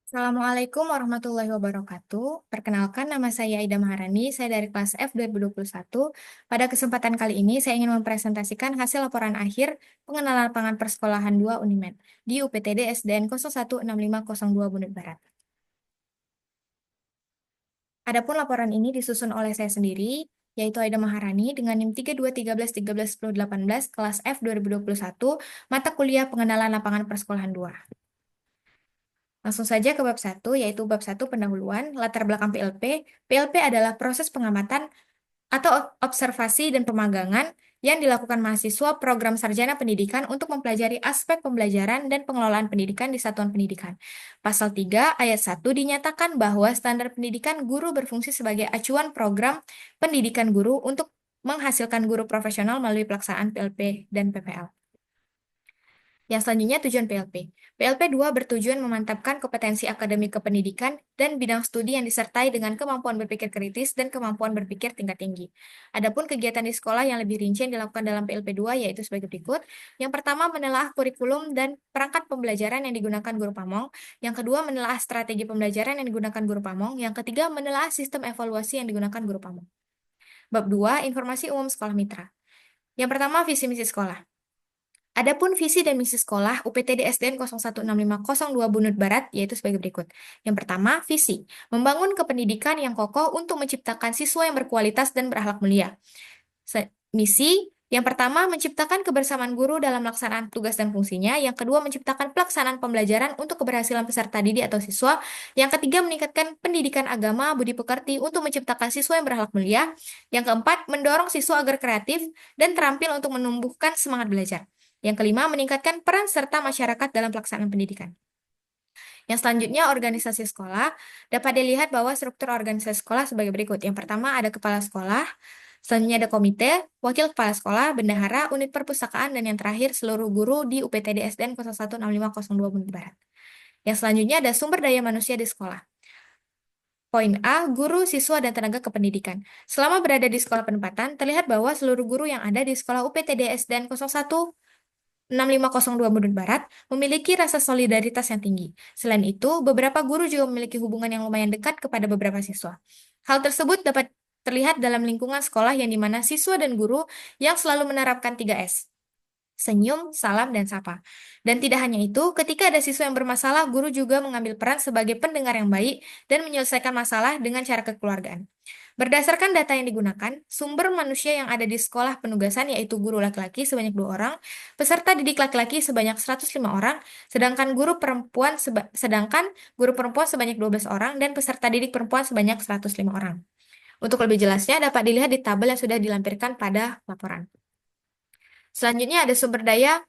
Assalamualaikum warahmatullahi wabarakatuh. Perkenalkan, nama saya Ida Maharani, saya dari kelas F 2021. Pada kesempatan kali ini, saya ingin mempresentasikan hasil laporan akhir pengenalan lapangan persekolahan 2 Unimed di UPTD SDN 016502 Bunut Barat. Adapun laporan ini disusun oleh saya sendiri, yaitu Aida Maharani dengan NIM 3213131018 kelas F 2021, mata kuliah pengenalan lapangan persekolahan 2. Langsung saja ke bab 1, yaitu bab 1 pendahuluan, latar belakang PLP. PLP adalah proses pengamatan atau observasi dan pemagangan yang dilakukan mahasiswa program sarjana pendidikan untuk mempelajari aspek pembelajaran dan pengelolaan pendidikan di satuan pendidikan. Pasal 3 ayat 1 dinyatakan bahwa standar pendidikan guru berfungsi sebagai acuan program pendidikan guru untuk menghasilkan guru profesional melalui pelaksanaan PLP dan PPL. Yang selanjutnya tujuan PLP. PLP 2 bertujuan memantapkan kompetensi akademik kependidikan dan bidang studi yang disertai dengan kemampuan berpikir kritis dan kemampuan berpikir tingkat tinggi. Adapun kegiatan di sekolah yang lebih rinci yang dilakukan dalam PLP 2 yaitu sebagai berikut. Yang pertama, menelaah kurikulum dan perangkat pembelajaran yang digunakan guru pamong. Yang kedua, menelaah strategi pembelajaran yang digunakan guru pamong. Yang ketiga, menelaah sistem evaluasi yang digunakan guru pamong. Bab 2, informasi umum sekolah mitra. Yang pertama, visi misi sekolah. Adapun visi dan misi sekolah UPTD SDN 016502 Bunut Barat yaitu sebagai berikut. Yang pertama, visi. Membangun kependidikan yang kokoh untuk menciptakan siswa yang berkualitas dan berakhlak mulia. Misi, yang pertama, menciptakan kebersamaan guru dalam melaksanakan tugas dan fungsinya. Yang kedua, menciptakan pelaksanaan pembelajaran untuk keberhasilan peserta didik atau siswa. Yang ketiga, meningkatkan pendidikan agama, budi pekerti untuk menciptakan siswa yang berakhlak mulia. Yang keempat, mendorong siswa agar kreatif dan terampil untuk menumbuhkan semangat belajar. Yang kelima, meningkatkan peran serta masyarakat dalam pelaksanaan pendidikan. Yang selanjutnya, organisasi sekolah. Dapat dilihat bahwa struktur organisasi sekolah sebagai berikut. Yang pertama, ada kepala sekolah. Selanjutnya ada komite, wakil kepala sekolah, bendahara, unit perpustakaan, dan yang terakhir seluruh guru di UPTD SDN 016502 Bunut Barat. Yang selanjutnya ada sumber daya manusia di sekolah. Poin A, guru, siswa, dan tenaga kependidikan. Selama berada di sekolah penempatan, terlihat bahwa seluruh guru yang ada di sekolah UPTD SDN 016502 Bunut Barat memiliki rasa solidaritas yang tinggi. Selain itu, beberapa guru juga memiliki hubungan yang lumayan dekat kepada beberapa siswa. Hal tersebut dapat terlihat dalam lingkungan sekolah yang dimana siswa dan guru yang selalu menerapkan 3S. Senyum, salam, dan sapa. Dan tidak hanya itu, ketika ada siswa yang bermasalah, guru juga mengambil peran sebagai pendengar yang baik dan menyelesaikan masalah dengan cara kekeluargaan. Berdasarkan data yang digunakan, sumber manusia yang ada di sekolah penugasan yaitu guru laki-laki sebanyak 2 orang, peserta didik laki-laki sebanyak 105 orang, sedangkan guru perempuan sebanyak 12 orang dan peserta didik perempuan sebanyak 105 orang. Untuk lebih jelasnya dapat dilihat di tabel yang sudah dilampirkan pada laporan. Selanjutnya ada sumber daya.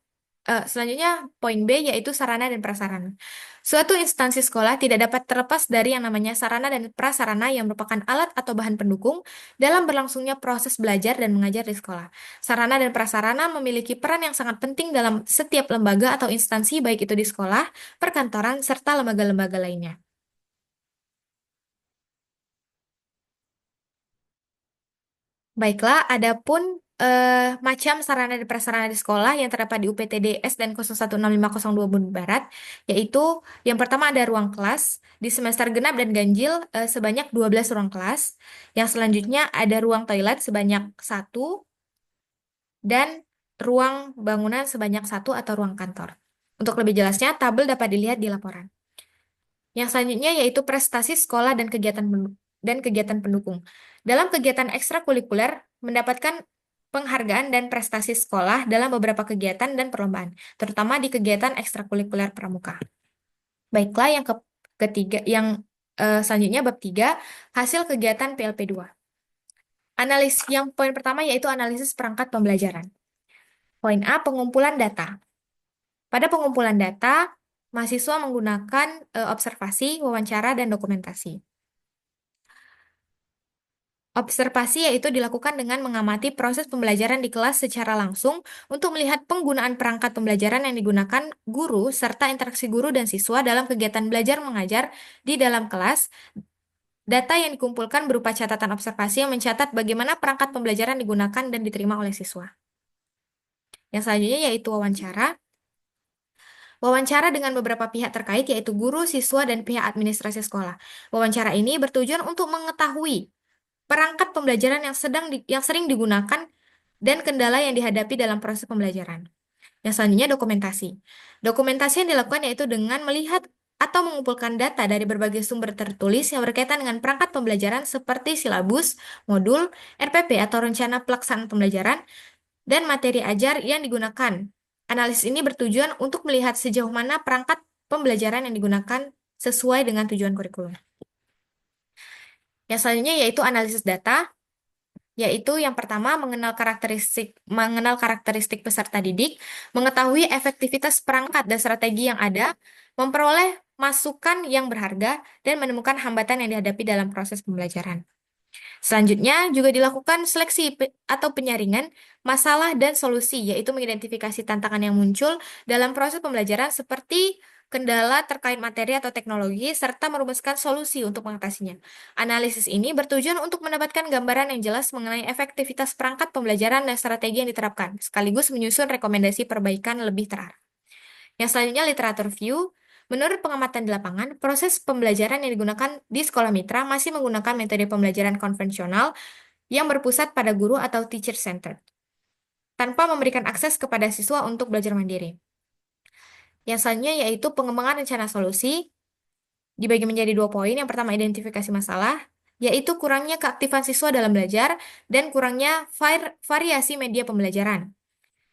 Selanjutnya poin B yaitu sarana dan prasarana. Suatu instansi sekolah tidak dapat terlepas dari yang namanya sarana dan prasarana yang merupakan alat atau bahan pendukung dalam berlangsungnya proses belajar dan mengajar di sekolah. Sarana dan prasarana memiliki peran yang sangat penting dalam setiap lembaga atau instansi baik itu di sekolah, perkantoran, serta lembaga-lembaga lainnya. Baiklah, adapun macam sarana dan prasarana di sekolah yang terdapat di UPTD SDN 016502 Bandung Barat, yaitu yang pertama ada ruang kelas di semester genap dan ganjil sebanyak 12 ruang kelas. Yang selanjutnya ada ruang toilet sebanyak 1 dan ruang bangunan sebanyak 1 atau ruang kantor. Untuk lebih jelasnya, tabel dapat dilihat di laporan. Yang selanjutnya yaitu prestasi sekolah dan kegiatan pendukung. Dalam kegiatan ekstrakurikuler, mendapatkan penghargaan dan prestasi sekolah dalam beberapa kegiatan dan perlombaan, terutama di kegiatan ekstrakurikuler pramuka. Baiklah, ketiga, selanjutnya bab 3, hasil kegiatan PLP 2. Yang poin pertama yaitu analisis perangkat pembelajaran. Poin A, pengumpulan data. Pada pengumpulan data, mahasiswa menggunakan observasi, wawancara, dan dokumentasi. Observasi yaitu dilakukan dengan mengamati proses pembelajaran di kelas secara langsung untuk melihat penggunaan perangkat pembelajaran yang digunakan guru serta interaksi guru dan siswa dalam kegiatan belajar mengajar di dalam kelas. Data yang dikumpulkan berupa catatan observasi yang mencatat bagaimana perangkat pembelajaran digunakan dan diterima oleh siswa. Yang selanjutnya yaitu wawancara. Wawancara dengan beberapa pihak terkait yaitu guru, siswa, dan pihak administrasi sekolah. Wawancara ini bertujuan untuk mengetahui perangkat pembelajaran yang sering digunakan dan kendala yang dihadapi dalam proses pembelajaran. Yang selanjutnya dokumentasi. Dokumentasi yang dilakukan yaitu dengan melihat atau mengumpulkan data dari berbagai sumber tertulis yang berkaitan dengan perangkat pembelajaran seperti silabus, modul, RPP atau rencana pelaksanaan pembelajaran, dan materi ajar yang digunakan. Analisis ini bertujuan untuk melihat sejauh mana perangkat pembelajaran yang digunakan sesuai dengan tujuan kurikulum. Yang selanjutnya yaitu analisis data, yaitu yang pertama mengenal karakteristik peserta didik, mengetahui efektivitas perangkat dan strategi yang ada, memperoleh masukan yang berharga, dan menemukan hambatan yang dihadapi dalam proses pembelajaran. Selanjutnya juga dilakukan seleksi atau penyaringan masalah dan solusi, yaitu mengidentifikasi tantangan yang muncul dalam proses pembelajaran seperti kendala terkait materi atau teknologi, serta merumuskan solusi untuk mengatasinya. Analisis ini bertujuan untuk mendapatkan gambaran yang jelas mengenai efektivitas perangkat pembelajaran dan strategi yang diterapkan, sekaligus menyusun rekomendasi perbaikan lebih terarah. Yang selanjutnya literatur view. Menurut pengamatan di lapangan, proses pembelajaran yang digunakan di sekolah mitra masih menggunakan metode pembelajaran konvensional yang berpusat pada guru atau teacher-centered, tanpa memberikan akses kepada siswa untuk belajar mandiri. Yang selanjutnya yaitu pengembangan rencana solusi, dibagi menjadi 2 poin. Yang pertama, identifikasi masalah, yaitu kurangnya keaktifan siswa dalam belajar dan kurangnya variasi media pembelajaran.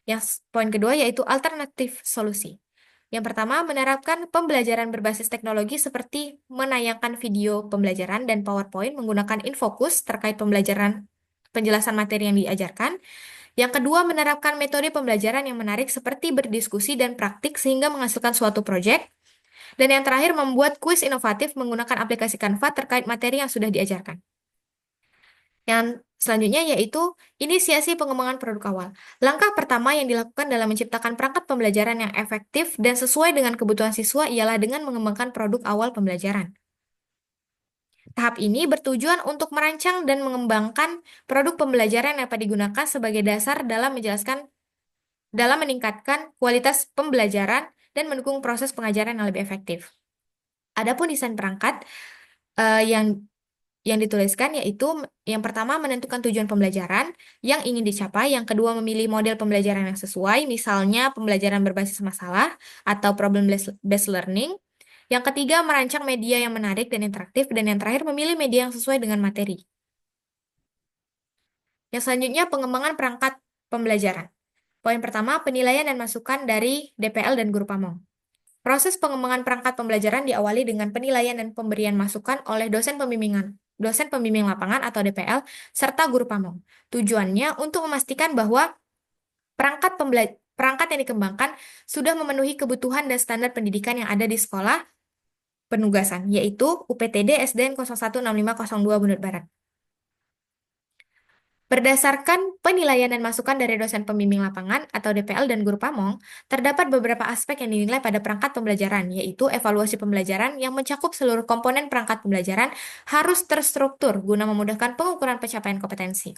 Yang poin kedua yaitu alternatif solusi. Yang pertama, menerapkan pembelajaran berbasis teknologi seperti menayangkan video pembelajaran dan PowerPoint menggunakan infocus terkait penjelasan materi yang diajarkan. Yang kedua, menerapkan metode pembelajaran yang menarik seperti berdiskusi dan praktik sehingga menghasilkan suatu proyek. Dan yang terakhir, membuat kuis inovatif menggunakan aplikasi Canva terkait materi yang sudah diajarkan. Yang selanjutnya yaitu inisiasi pengembangan produk awal. Langkah pertama yang dilakukan dalam menciptakan perangkat pembelajaran yang efektif dan sesuai dengan kebutuhan siswa ialah dengan mengembangkan produk awal pembelajaran. Tahap ini bertujuan untuk merancang dan mengembangkan produk pembelajaran yang dapat digunakan sebagai dasar dalam meningkatkan kualitas pembelajaran dan mendukung proses pengajaran yang lebih efektif. Adapun desain perangkat yang dituliskan yaitu yang pertama menentukan tujuan pembelajaran yang ingin dicapai, yang kedua memilih model pembelajaran yang sesuai, misalnya pembelajaran berbasis masalah atau problem-based learning, yang ketiga merancang media yang menarik dan interaktif, dan yang terakhir memilih media yang sesuai dengan materi. Yang selanjutnya pengembangan perangkat pembelajaran. Poin pertama, penilaian dan masukan dari DPL dan guru pamong. Proses pengembangan perangkat pembelajaran diawali dengan penilaian dan pemberian masukan oleh dosen pembimbing lapangan atau DPL, serta guru pamong. Tujuannya untuk memastikan bahwa perangkat yang dikembangkan sudah memenuhi kebutuhan dan standar pendidikan yang ada di sekolah penugasan, yaitu UPTD SDN 016502 Bunut Barat. Berdasarkan penilaian dan masukan dari dosen pembimbing lapangan atau DPL dan guru pamong, terdapat beberapa aspek yang dinilai pada perangkat pembelajaran, yaitu evaluasi pembelajaran yang mencakup seluruh komponen perangkat pembelajaran harus terstruktur guna memudahkan pengukuran pencapaian kompetensi.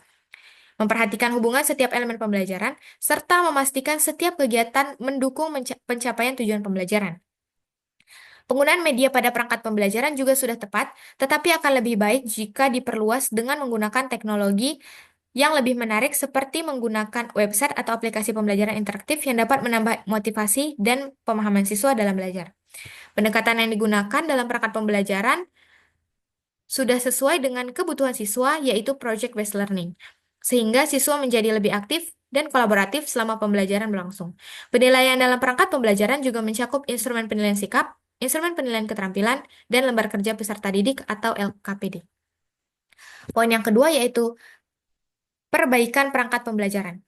Memperhatikan hubungan setiap elemen pembelajaran, serta memastikan setiap kegiatan mendukung pencapaian tujuan pembelajaran. Penggunaan media pada perangkat pembelajaran juga sudah tepat, tetapi akan lebih baik jika diperluas dengan menggunakan teknologi yang lebih menarik seperti menggunakan website atau aplikasi pembelajaran interaktif yang dapat menambah motivasi dan pemahaman siswa dalam belajar. Pendekatan yang digunakan dalam perangkat pembelajaran sudah sesuai dengan kebutuhan siswa, yaitu project-based learning, sehingga siswa menjadi lebih aktif dan kolaboratif selama pembelajaran berlangsung. Penilaian dalam perangkat pembelajaran juga mencakup instrumen penilaian sikap, instrumen penilaian keterampilan, dan lembar kerja peserta didik atau LKPD. Poin yang kedua yaitu perbaikan perangkat pembelajaran.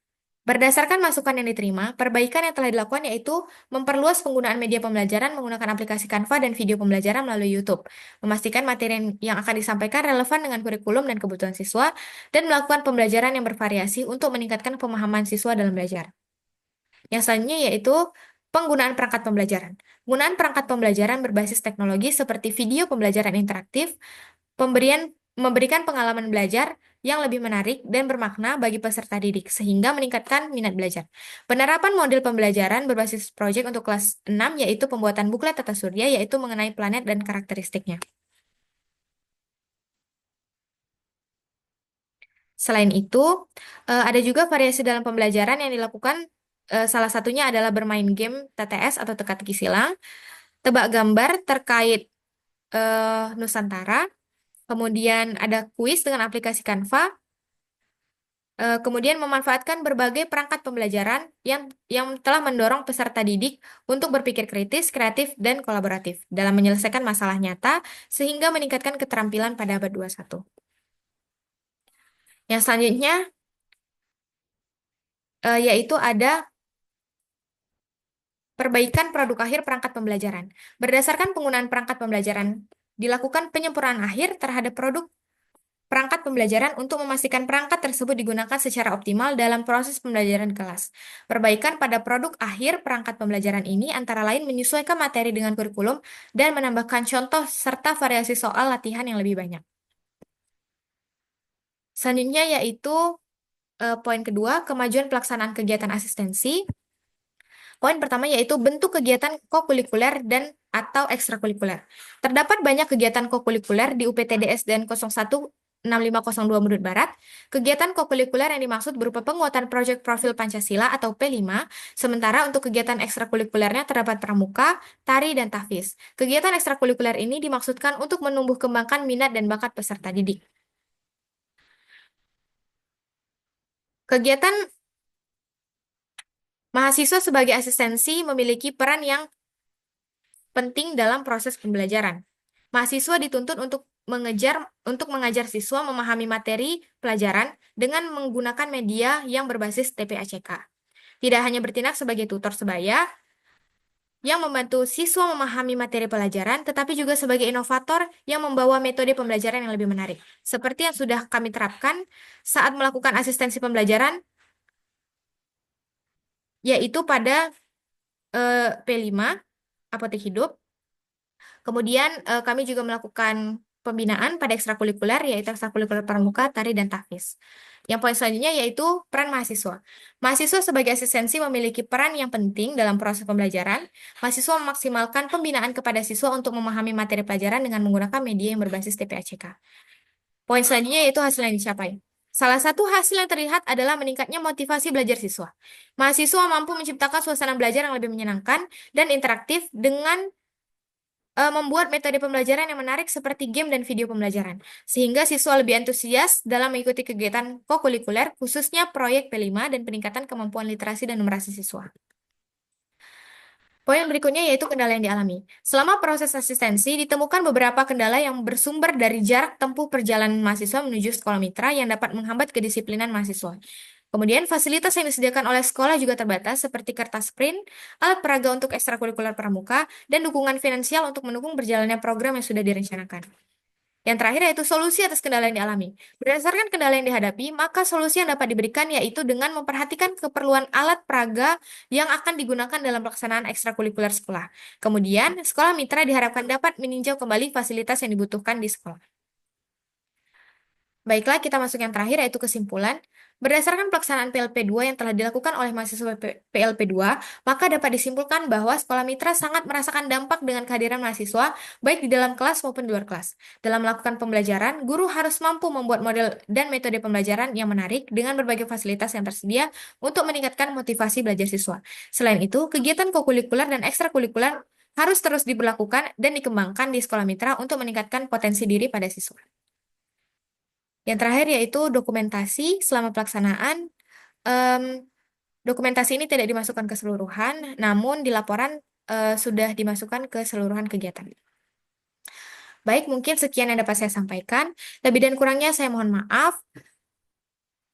Berdasarkan masukan yang diterima, perbaikan yang telah dilakukan yaitu memperluas penggunaan media pembelajaran menggunakan aplikasi Canva dan video pembelajaran melalui YouTube, memastikan materi yang akan disampaikan relevan dengan kurikulum dan kebutuhan siswa, dan melakukan pembelajaran yang bervariasi untuk meningkatkan pemahaman siswa dalam belajar. Yang selanjutnya yaitu penggunaan perangkat pembelajaran. Penggunaan perangkat pembelajaran berbasis teknologi seperti video pembelajaran interaktif, memberikan pengalaman belajar yang lebih menarik dan bermakna bagi peserta didik, sehingga meningkatkan minat belajar. Penerapan model pembelajaran berbasis proyek untuk kelas 6 yaitu pembuatan buklet tata surya, yaitu mengenai planet dan karakteristiknya. Selain itu, ada juga variasi dalam pembelajaran yang dilakukan, salah satunya adalah bermain game TTS atau teka-teki silang, tebak gambar terkait Nusantara, kemudian ada kuis dengan aplikasi Canva, kemudian memanfaatkan berbagai perangkat pembelajaran yang telah mendorong peserta didik untuk berpikir kritis, kreatif, dan kolaboratif dalam menyelesaikan masalah nyata sehingga meningkatkan keterampilan pada abad 21. Yang selanjutnya yaitu ada perbaikan produk akhir perangkat pembelajaran. Berdasarkan penggunaan perangkat pembelajaran, dilakukan penyempurnaan akhir terhadap produk perangkat pembelajaran untuk memastikan perangkat tersebut digunakan secara optimal dalam proses pembelajaran kelas. Perbaikan pada produk akhir perangkat pembelajaran ini antara lain menyesuaikan materi dengan kurikulum dan menambahkan contoh serta variasi soal latihan yang lebih banyak. Selanjutnya yaitu poin kedua, kemajuan pelaksanaan kegiatan asistensi. Poin pertama yaitu bentuk kegiatan kokurikuler dan atau ekstrakurikuler. Terdapat banyak kegiatan kokurikuler di UPTDS dan 016502 Merdut Barat. Kegiatan kokurikuler yang dimaksud berupa penguatan proyek profil Pancasila atau P5, sementara untuk kegiatan ekstrakurikulernya terdapat pramuka, tari, dan tahfiz. Kegiatan ekstrakurikuler ini dimaksudkan untuk menumbuh kembangkan minat dan bakat peserta didik. Kegiatan mahasiswa sebagai asistensi memiliki peran yang penting dalam proses pembelajaran. Mahasiswa dituntut untuk mengajar siswa memahami materi pelajaran dengan menggunakan media yang berbasis TPACK. Tidak hanya bertindak sebagai tutor sebaya yang membantu siswa memahami materi pelajaran, tetapi juga sebagai inovator yang membawa metode pembelajaran yang lebih menarik. Seperti yang sudah kami terapkan saat melakukan asistensi pembelajaran, yaitu pada P5, Apotek Hidup. Kemudian kami juga melakukan pembinaan pada ekstrakurikuler, yaitu ekstrakurikuler pramuka, tari, dan tahfiz. Yang poin selanjutnya yaitu peran mahasiswa. Mahasiswa sebagai asistensi memiliki peran yang penting dalam proses pembelajaran. Mahasiswa memaksimalkan pembinaan kepada siswa untuk memahami materi pelajaran dengan menggunakan media yang berbasis TPACK. Poin selanjutnya yaitu hasil yang dicapai. Salah satu hasil yang terlihat adalah meningkatnya motivasi belajar siswa. Mahasiswa mampu menciptakan suasana belajar yang lebih menyenangkan dan interaktif dengan membuat metode pembelajaran yang menarik seperti game dan video pembelajaran, sehingga siswa lebih antusias dalam mengikuti kegiatan kokurikuler, khususnya proyek P5 dan peningkatan kemampuan literasi dan numerasi siswa. Poin berikutnya yaitu kendala yang dialami. Selama proses asistensi, ditemukan beberapa kendala yang bersumber dari jarak tempuh perjalanan mahasiswa menuju sekolah mitra yang dapat menghambat kedisiplinan mahasiswa. Kemudian, fasilitas yang disediakan oleh sekolah juga terbatas, seperti kertas print, alat peraga untuk ekstrakurikuler pramuka, dan dukungan finansial untuk mendukung berjalannya program yang sudah direncanakan. Yang terakhir yaitu solusi atas kendala yang dialami. Berdasarkan kendala yang dihadapi, maka solusi yang dapat diberikan yaitu dengan memperhatikan keperluan alat peraga yang akan digunakan dalam pelaksanaan ekstrakurikuler sekolah. Kemudian, sekolah mitra diharapkan dapat meninjau kembali fasilitas yang dibutuhkan di sekolah. Baiklah, kita masuk yang terakhir yaitu kesimpulan. Berdasarkan pelaksanaan PLP2 yang telah dilakukan oleh mahasiswa PLP2, maka dapat disimpulkan bahwa sekolah mitra sangat merasakan dampak dengan kehadiran mahasiswa, baik di dalam kelas maupun di luar kelas. Dalam melakukan pembelajaran, guru harus mampu membuat model dan metode pembelajaran yang menarik dengan berbagai fasilitas yang tersedia untuk meningkatkan motivasi belajar siswa. Selain itu, kegiatan kokurikuler dan ekstrakurikuler harus terus diberlakukan dan dikembangkan di sekolah mitra untuk meningkatkan potensi diri pada siswa. Yang terakhir yaitu dokumentasi selama pelaksanaan. Em, Dokumentasi ini tidak dimasukkan keseluruhan, namun di laporan sudah dimasukkan ke keseluruhan kegiatan. Baik, mungkin sekian yang dapat saya sampaikan. Lebih dan kurangnya saya mohon maaf.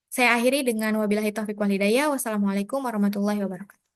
Saya akhiri dengan wabillahi taufiq wal hidayah. Wassalamualaikum warahmatullahi wabarakatuh.